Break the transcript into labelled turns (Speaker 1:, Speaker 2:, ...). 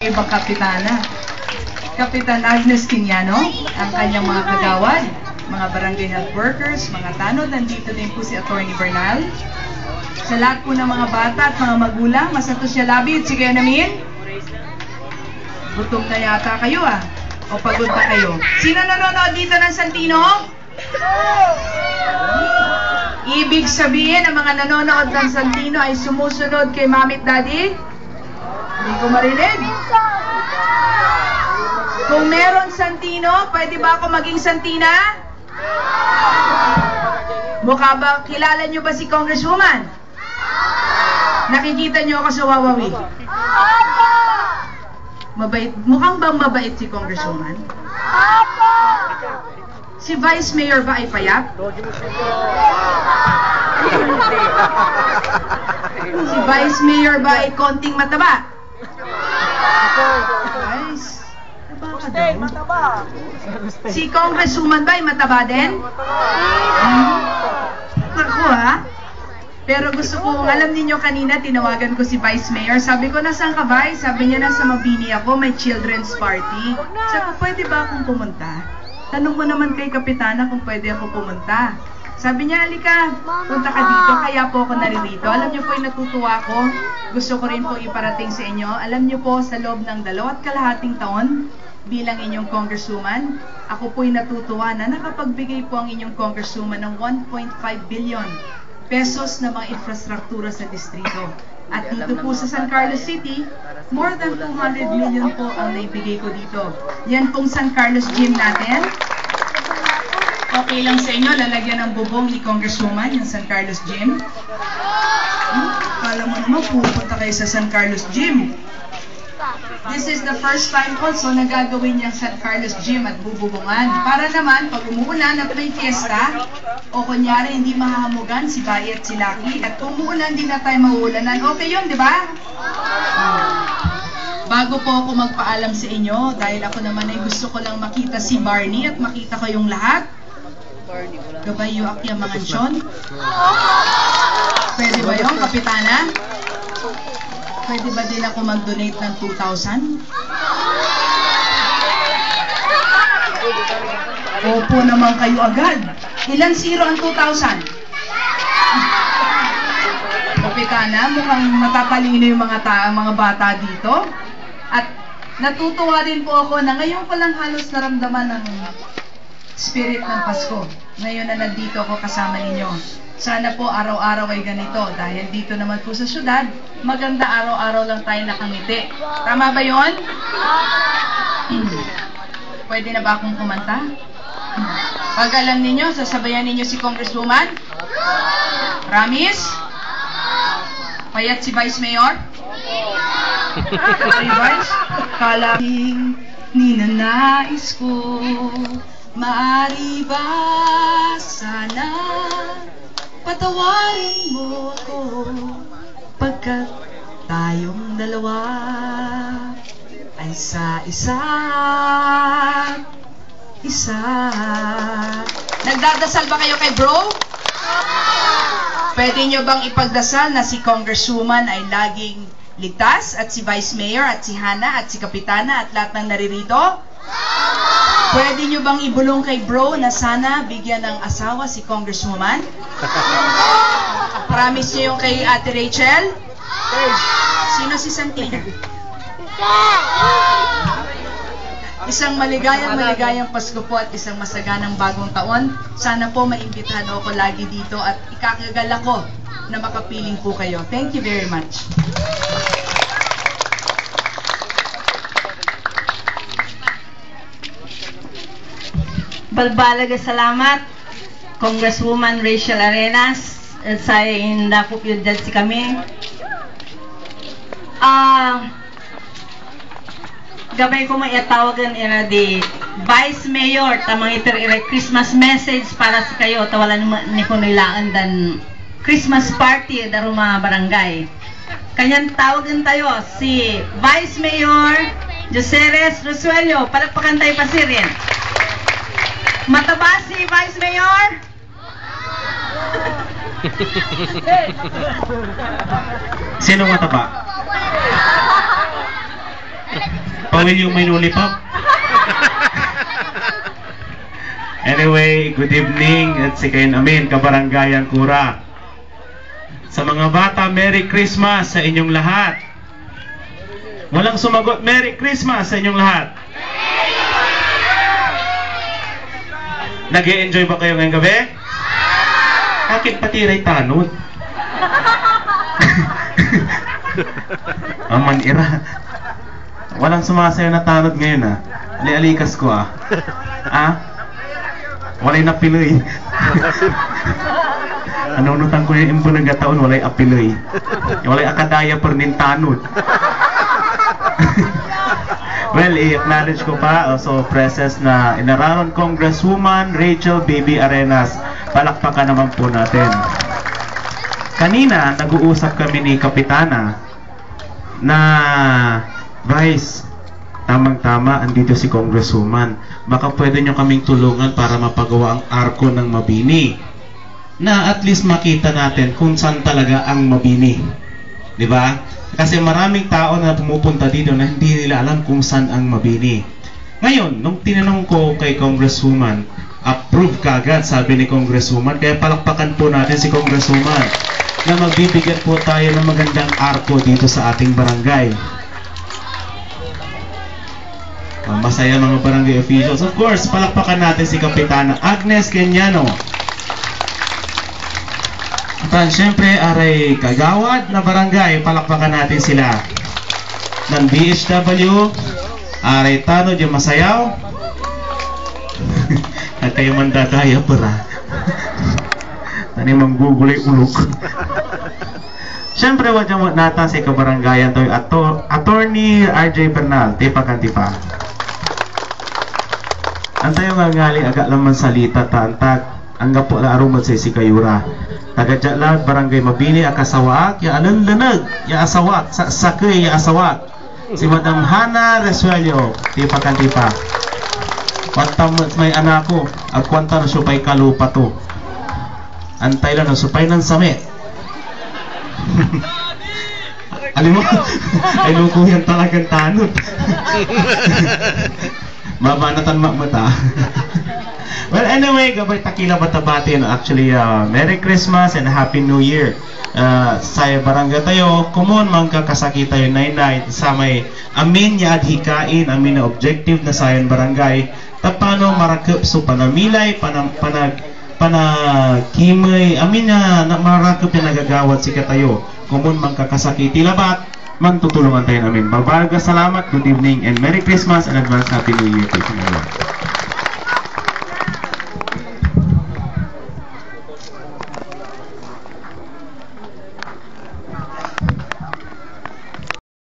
Speaker 1: ibang kapitana. Kapitan Agnes Quiniano, ang kanyang mga kagawad, mga barangay health workers, mga tanod, nandito din po si Attorney Bernal. Sa lahat po ng mga bata at mga magulang, masantos siya labid. Sige, namin? Gutom na yata kayo o pagod pa kayo? Sino nanonood dito ng Santino? Ibig sabihin, ang mga nanonood ng Santino ay sumusunod kay Mami at Daddy? Hindi ko marinig. Kung meron Santino, pwede ba ako maging Santina? Mukha ba, kilala nyo ba si Congresswoman? Nakikita nyo ako sa Wawawi? Mabait, mukhang bang mabait si Congresswoman? Si Vice Mayor ba ay payat? Si Vice Mayor ba ay konting mataba? Guys, mataba. Si Congresswoman ba ay mataba din? Ako Pero gusto ko, alam niyo kanina, tinawagan ko si Vice Mayor. Sabi ko, nasaan ka, Vice? Sabi niya, nasa Mabini ako, may children's party. Sabi ko, pwede ba akong pumunta? Tanong mo naman kay Kapitana kung pwede ako pumunta. Sabi niya, halika, punta ka dito, kaya po ako naririto. Alam niyo po, natutuwa ko. Gusto ko rin po iparating sa inyo. Alam niyo po, sa loob ng 2.5 taon, bilang inyong congresswoman, ako po'y natutuwa na nakapagbigay po ang inyong congresswoman ng 1.5 billion pesos na mga infrastruktura sa distrito. At dito po sa San Carlos City, more than 200 million po ang naibigay ko dito. Yan pong San Carlos Gym natin. Okay lang sa inyo, lalagyan ng bubong ni Congresswoman yung San Carlos Gym. Kala mo naman, pupunta kayo sa San Carlos Gym. This is the first time also na gagawin niyang San Carlos Gym at bububungan. Para naman, pag umuulan at may fiesta, o kunyari hindi mahahamugan si Bai at si Lucky, at umuulan din na tayo mauulanan. Okay yun, di ba? Bago po ako magpaalam sa inyo, dahil ako naman ay gusto ko lang makita si Barney at makita kayong lahat. Gabayo Akya Mangansyon. Pwede ba yun, Kapitana? Pwede ba din ako mag-donate ng 2,000? Opo naman kayo agad. Ilan zero ang 2,000? Kapitana, mukhang matatalino yung mga bata dito. At natutuwa din po ako na ngayon ko lang halos naramdaman ng spirit ng Pasko. Ngayon na nandito ako kasama ninyo. Sana po araw-araw ay ganito dahil dito naman po sa syudad, maganda araw-araw lang tayo nakangiti. Tama ba yun? Pwede na ba akong kumanta? Pag alam ninyo, sasabayan ninyo si Congresswoman? Promise? Payat si Vice Mayor? Si Vice? Kalabing ninanais ko, maari ba sana patawarin mo ako pagkat tayong dalawa ay sa isa't isa. Nagdadasal ba kayo kay bro? Pwede nyo bang ipagdasal na si Congresswoman ay laging ligtas at si Vice Mayor at si Hana at si Kapitana at lahat ng naririto? Pwede nyo bang ibulong kay bro na sana bigyan ng asawa si Congresswoman? Promise nyo yung kay Ate Rachel? Sino si Santina? Isang maligayang Pasko po at isang masaganang bagong taon. Sana po maimbitahan ako lagi dito at ikakagal ako na makapiling po kayo. Thank you very much.
Speaker 2: Balbalaga salamat, Congresswoman Rachel Arenas, sa indakop yung judge si kami. Gabay ko maiatawagan ina di Vice Mayor, tamang iter Christmas message para sa kayo, tawalan ni ko nilaan dan Christmas party daro mga barangay. Kanyan tawagan tayo si Vice Mayor Joseres Rosuelio, palakpakan tayo pa sirin. Mataba si Vice Mayor?
Speaker 3: Sino mataba? Pawil yung may lollipop. Anyway, good evening at si Kain Amin, Kabaranggayan Kura. Sa mga bata, Merry Christmas sa inyong lahat. Walang sumagot, Merry Christmas sa inyong lahat. Nag-e-enjoy ba kayo ngayong gabi? Bakit patiray tanod? Aman ira. Walang sumasayo na tanod ngayon ah. Ali-alikas ko ah. Ah? Walay napiloy. Nanunutan ko yung impo ng gataon, walay apiloy. Walay akadaya per nintanod. Well, i-acknowledge ko pa also presence na Inararon Congresswoman Rachel Baby Arenas. Palakpakan naman po natin. Kanina, nag-uusap kami ni Kapitana na Vice, tamang-tama, andito si Congresswoman. Baka pwede nyo kaming tulungan para mapagawa ang arko ng Mabini. Na at least makita natin kung saan talaga ang Mabini. Diba? Kasi maraming tao na pumupunta dito na hindi nila alam kung saan ang Mabini. Ngayon, nung tinanong ko kay Congresswoman, approve kagad, sabi ni Congresswoman. Kaya palakpakan po natin si Congresswoman na magbibigyan po tayo ng magandang arko dito sa ating barangay. Masaya mga barangay officials. Of course, palakpakan natin si Kapitana Agnes Kenyano. At syempre, aray kagawad na barangay, palakpakan natin sila. Ng BHW, aray tanod yung masayaw. At kayo mandadaya para. Tani manggugulay ulok. Syempre, wadyang nata si kabarangayan to Attorney RJ Bernal, tipa. Antayo nga ngali agak laman salita taantag ang gapo la arumad sa si Kayura. Tagadya lang barangay Mabini akasawaak ya alanlanag ya asawak sa sakay ya asawak. Si Madam Hana Resuello, tipa. Kwantam may anako at kwanta na supay kalupa to. Antay lang na supay ng same. Alam mo, ay lukuyan talagang tanod. Mabanatan mata. Well, anyway, gabay takila batabati no? Actually, Merry Christmas and Happy New Year. Sa barangay tayo, kumon magkakasakit tayo nainay sa may amin niya adhikain, amin na objective na sayon barangay. Tapano marakip so panamilay, panakimay, amin na marakip na nagagawad si katayo. Kumon magkakasakiti labat, magtutulungan tayo namin. Babarga, salamat, good evening, and Merry Christmas and advance Happy New Year to you.